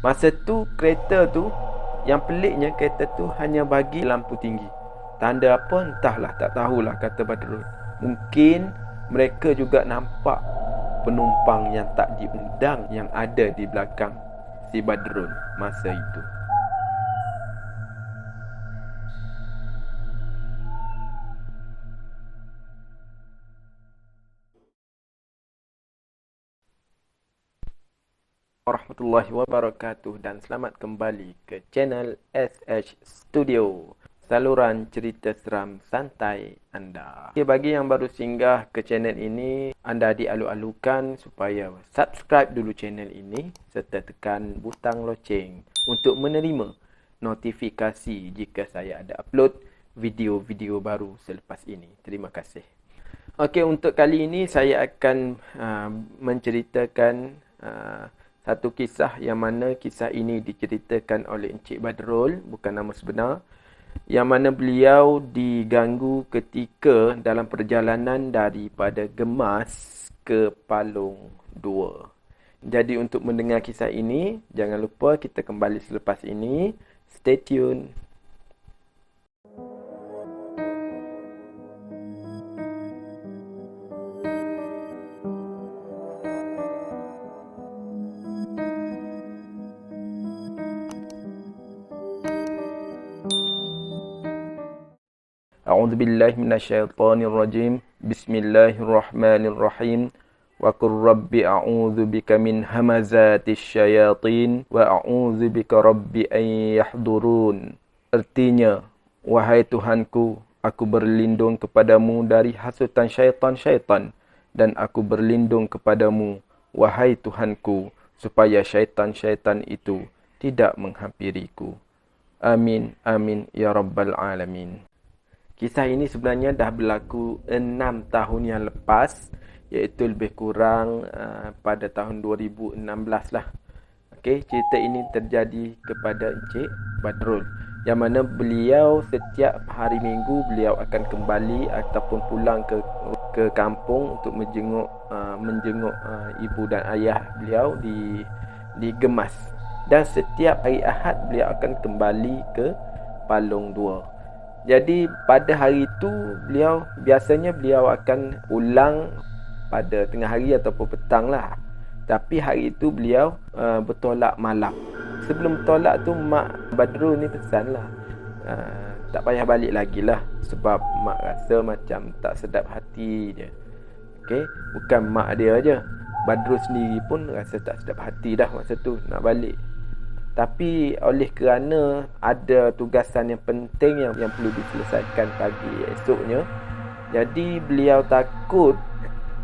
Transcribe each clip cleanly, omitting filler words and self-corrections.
Masa tu kereta tu, yang peliknya kereta tu hanya bagi lampu tinggi. Tanda apa entahlah, tak tahulah, kata Badrul. Mungkin mereka juga nampak penumpang yang tak diundang yang ada di belakang si Badrul masa itu. Warahmatullahi wabarakatuh, dan selamat kembali ke channel SH Studio, saluran cerita seram santai anda. Okay, bagi yang baru singgah ke channel ini, anda dialu-alukan supaya subscribe dulu channel ini serta tekan butang loceng untuk menerima notifikasi jika saya ada upload video-video baru selepas ini. Terima kasih. Okey, untuk kali ini saya akan menceritakan satu kisah yang mana kisah ini diceritakan oleh Encik Badrul, bukan nama sebenar, yang mana beliau diganggu ketika dalam perjalanan daripada Gemas ke Palung 2. Jadi untuk mendengar kisah ini, jangan lupa kita kembali selepas ini. Stay tune. A'udzu billahi minasyaitonir rajim. Bismillahirrahmanirrahim. Wa qur rabbi a'udzu bika min hamazatis syayatin wa a'udzu bika rabbi an yahdurun. Artinya, wahai Tuhanku, aku berlindung kepadamu dari hasutan syaitan-syaitan, dan aku berlindung kepadamu, wahai Tuhanku, supaya syaitan-syaitan itu tidak menghampiriku. Amin, amin, ya rabbal alamin. Kisah ini sebenarnya dah berlaku 6 tahun yang lepas, iaitu lebih kurang pada tahun 2016 lah. Okey, cerita ini terjadi kepada Encik Badrul, yang mana beliau setiap hari Minggu beliau akan kembali ataupun pulang ke kampung untuk menjenguk ibu dan ayah beliau di Gemas. Dan setiap hari Ahad beliau akan kembali ke Palung 2. Jadi pada hari itu biasanya beliau akan pulang pada tengah hari ataupun petang lah. Tapi hari itu beliau bertolak malam. Sebelum bertolak tu Mak Badrul ni pesan lah, tak payah balik lagi lah, sebab Mak rasa macam tak sedap hati je. Okay? Bukan Mak dia je, Badrul sendiri pun rasa tak sedap hati dah masa tu nak balik. Tapi oleh kerana ada tugasan yang penting yang perlu diselesaikan pagi esoknya, jadi beliau takut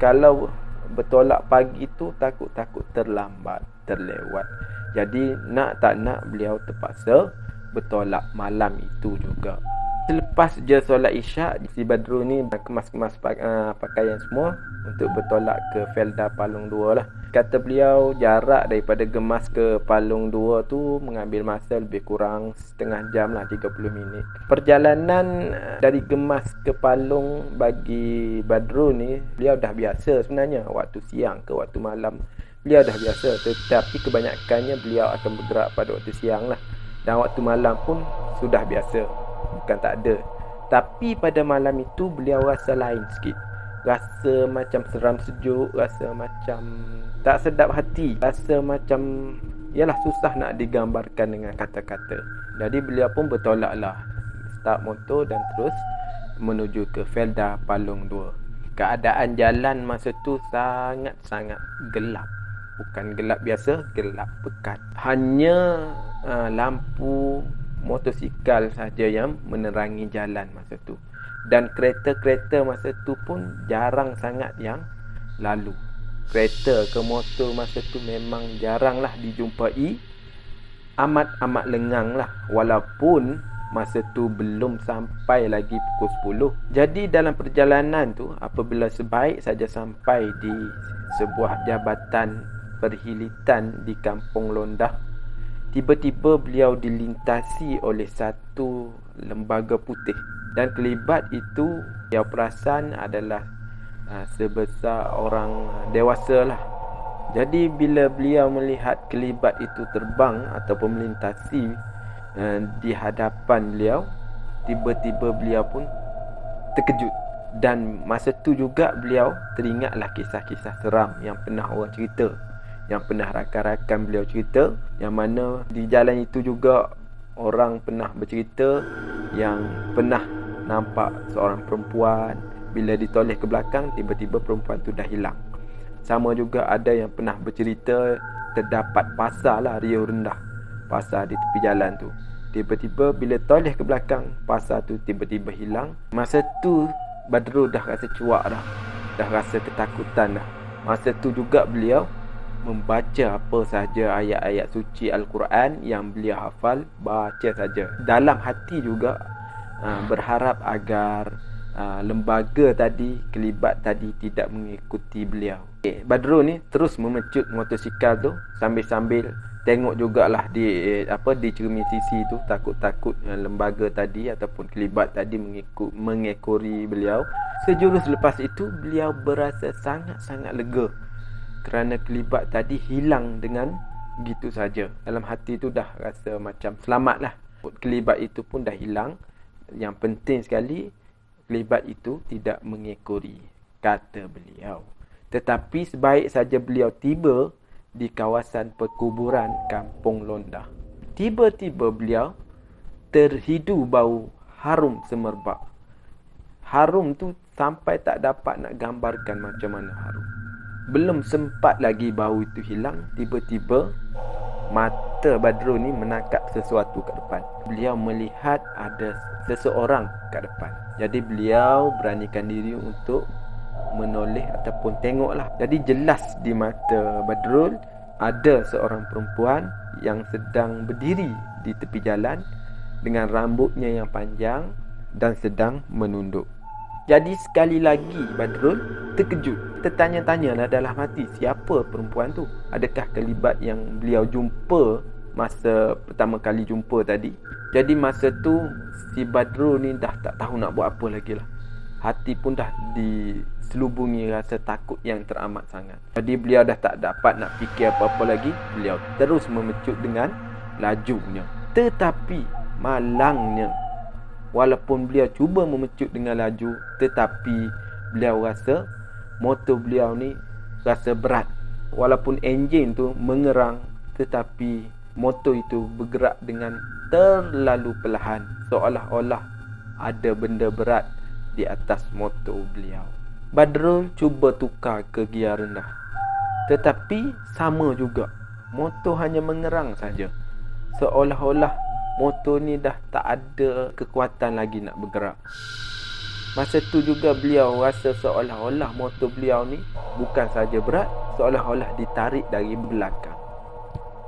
kalau bertolak pagi tu takut terlambat, terlewat. Jadi nak tak nak beliau terpaksa bertolak malam itu juga. Selepas je solat Isyak, si Badrul ni kemas-kemas pakaian semua untuk bertolak ke Felda Palung 2 lah. Kata beliau, jarak daripada Gemas ke Palung 2 tu mengambil masa lebih kurang setengah jam lah, 30 minit. Perjalanan dari Gemas ke Palung bagi Badrul ni, beliau dah biasa sebenarnya. Waktu siang ke waktu malam, beliau dah biasa. Tetapi kebanyakannya beliau akan bergerak pada waktu siang lah. Dan waktu malam pun sudah biasa, bukan tak ada. Tapi pada malam itu beliau rasa lain sikit. Rasa macam seram sejuk, rasa macam tak sedap hati, rasa macam yalah susah nak digambarkan dengan kata-kata. Jadi beliau pun bertolak lah, start motor dan terus menuju ke Felda Palung 2. Keadaan jalan masa tu sangat-sangat gelap. Bukan gelap biasa, gelap pekat. Hanya lampu motosikal saja yang menerangi jalan masa tu. Dan kereta-kereta masa tu pun jarang sangat yang lalu. Kereta ke motor masa tu memang jaranglah dijumpai. Amat-amat lengang lah. Walaupun masa tu belum sampai lagi pukul 10. Jadi dalam perjalanan tu, apabila sebaik saja sampai di sebuah jabatan perhilitan di Kampung Londah, tiba-tiba beliau dilintasi oleh satu lembaga putih. Dan kelibat itu beliau perasan adalah sebesar orang dewasa lah. Jadi bila beliau melihat kelibat itu terbang ataupun melintasi di hadapan beliau, tiba-tiba beliau pun terkejut. Dan masa tu juga beliau teringatlah kisah-kisah seram yang pernah orang cerita, yang pernah rakan-rakan beliau cerita, yang mana di jalan itu juga orang pernah bercerita yang pernah nampak seorang perempuan, bila ditoleh ke belakang tiba-tiba perempuan tu dah hilang. Sama juga ada yang pernah bercerita terdapat pasar lah riuh rendah, pasar di tepi jalan tu. Tiba-tiba bila toleh ke belakang, pasar tu tiba-tiba hilang. Masa tu Badrul dah rasa cuak dah rasa ketakutan dah. Masa tu juga beliau membaca apa sahaja ayat-ayat suci Al-Quran yang beliau hafal, baca saja. Dalam hati juga berharap agar lembaga tadi, kelibat tadi tidak mengikuti beliau. Badrul ni terus memecut motosikal tu sambil-sambil tengok jugalah di cermin sisi tu, takut-takut lembaga tadi ataupun kelibat tadi mengekori beliau. Sejurus lepas itu beliau berasa sangat-sangat lega kerana kelibat tadi hilang dengan begitu saja. Dalam hati tu dah rasa macam selamatlah. Kelibat itu pun dah hilang. Yang penting sekali kelibat itu tidak mengekori, kata beliau. Tetapi sebaik saja beliau tiba di kawasan perkuburan Kampung Londah, tiba-tiba beliau terhidu bau harum semerbak. Harum tu sampai tak dapat nak gambarkan macam mana harum. Belum sempat lagi bau itu hilang, tiba-tiba mata Badrul ni menangkap sesuatu kat depan. Beliau melihat ada seseorang kat depan. Jadi beliau beranikan diri untuk menoleh ataupun tengoklah. Jadi jelas di mata Badrul ada seorang perempuan yang sedang berdiri di tepi jalan dengan rambutnya yang panjang dan sedang menunduk. Jadi sekali lagi Badrul terkejut. Tertanya-tanyalah dalam hati, siapa perempuan tu? Adakah kelibat yang beliau jumpa masa pertama kali jumpa tadi? Jadi masa tu si Badrul ni dah tak tahu nak buat apa lagi lah. Hati pun dah diselubungi rasa takut yang teramat sangat. Jadi beliau dah tak dapat nak fikir apa-apa lagi. Beliau terus memecut dengan lajunya. Tetapi malangnya, walaupun beliau cuba memecut dengan laju, tetapi beliau rasa motor beliau ni rasa berat. Walaupun enjin tu mengerang, tetapi motor itu bergerak dengan terlalu perlahan, seolah-olah ada benda berat di atas motor beliau. Badrul cuba tukar ke giar rendah, tetapi sama juga, motor hanya mengerang saja, seolah-olah motor ni dah tak ada kekuatan lagi nak bergerak. Masa tu juga beliau rasa seolah-olah motor beliau ni bukan saja berat, seolah-olah ditarik dari belakang.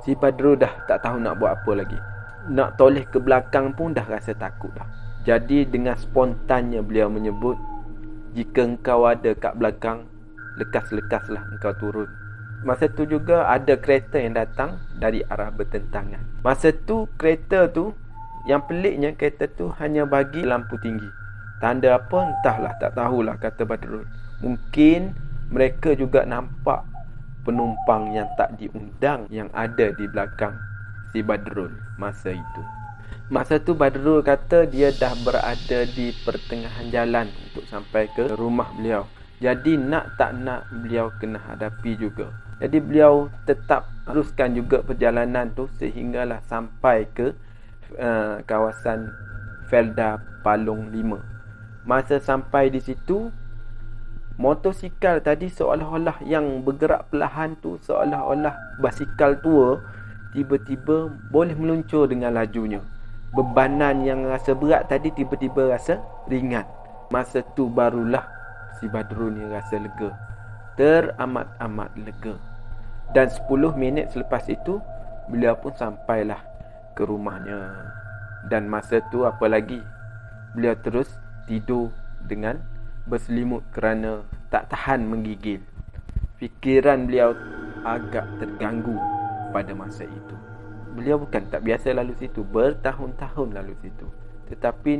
Si Badrul dah tak tahu nak buat apa lagi. Nak toleh ke belakang pun dah rasa takut dah. Jadi dengan spontannya beliau menyebut, jika engkau ada kat belakang, lekas-lekaslah engkau turun. Masa tu juga ada kereta yang datang dari arah bertentangan. Masa tu kereta tu, yang peliknya kereta tu hanya bagi lampu tinggi. Tanda apa entahlah, tak tahulah, kata Badrul. Mungkin mereka juga nampak penumpang yang tak diundang yang ada di belakang si Badrul masa itu. Masa tu Badrul kata dia dah berada di pertengahan jalan untuk sampai ke rumah beliau. Jadi nak tak nak beliau kena hadapi juga. Jadi beliau tetap teruskan juga perjalanan tu sehinggalah sampai ke kawasan Felda Palung 5. Masa sampai di situ, motosikal tadi seolah-olah yang bergerak perlahan tu, seolah-olah basikal tua, tiba-tiba boleh meluncur dengan lajunya. Bebanan yang rasa berat tadi tiba-tiba rasa ringan. Masa tu barulah si Badrul ni rasa lega, teramat-amat lega. Dan 10 minit selepas itu beliau pun sampailah ke rumahnya. Dan masa tu apa lagi, beliau terus tidur dengan berselimut kerana tak tahan menggigil. Fikiran beliau agak terganggu pada masa itu. Beliau bukan tak biasa lalu situ, bertahun-tahun lalu situ. Tetapi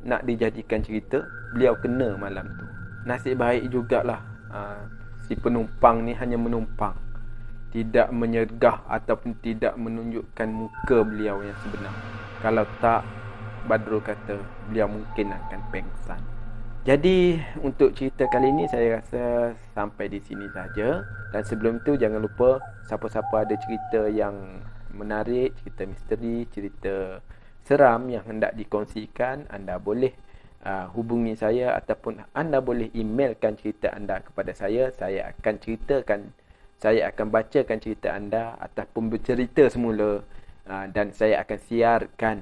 nak dijadikan cerita, beliau kena malam tu. Nasib baik jugalah si penumpang ni hanya menumpang. tidak menyergah ataupun tidak menunjukkan muka beliau yang sebenar. Kalau tak, Badrul kata beliau mungkin akan pengsan. Jadi untuk cerita kali ini saya rasa sampai di sini saja. Dan sebelum itu jangan lupa, siapa-siapa ada cerita yang menarik, cerita misteri, cerita seram yang hendak dikongsikan, anda boleh hubungi saya ataupun anda boleh emailkan cerita anda kepada saya. Saya akan bacakan cerita anda ataupun bercerita semula, dan saya akan siarkan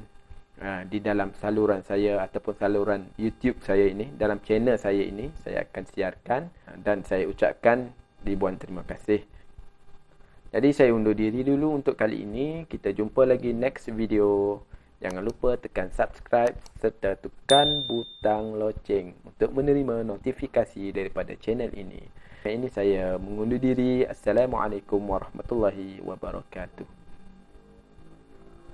di dalam saluran saya ataupun saluran YouTube saya ini, dalam channel saya ini, saya akan siarkan, dan saya ucapkan ribuan terima kasih. Jadi saya undur diri dulu untuk kali ini. Kita jumpa lagi next video. Jangan lupa tekan subscribe serta tekan butang loceng untuk menerima notifikasi daripada channel ini. Ini saya mengundur diri. Assalamualaikum warahmatullahi wabarakatuh.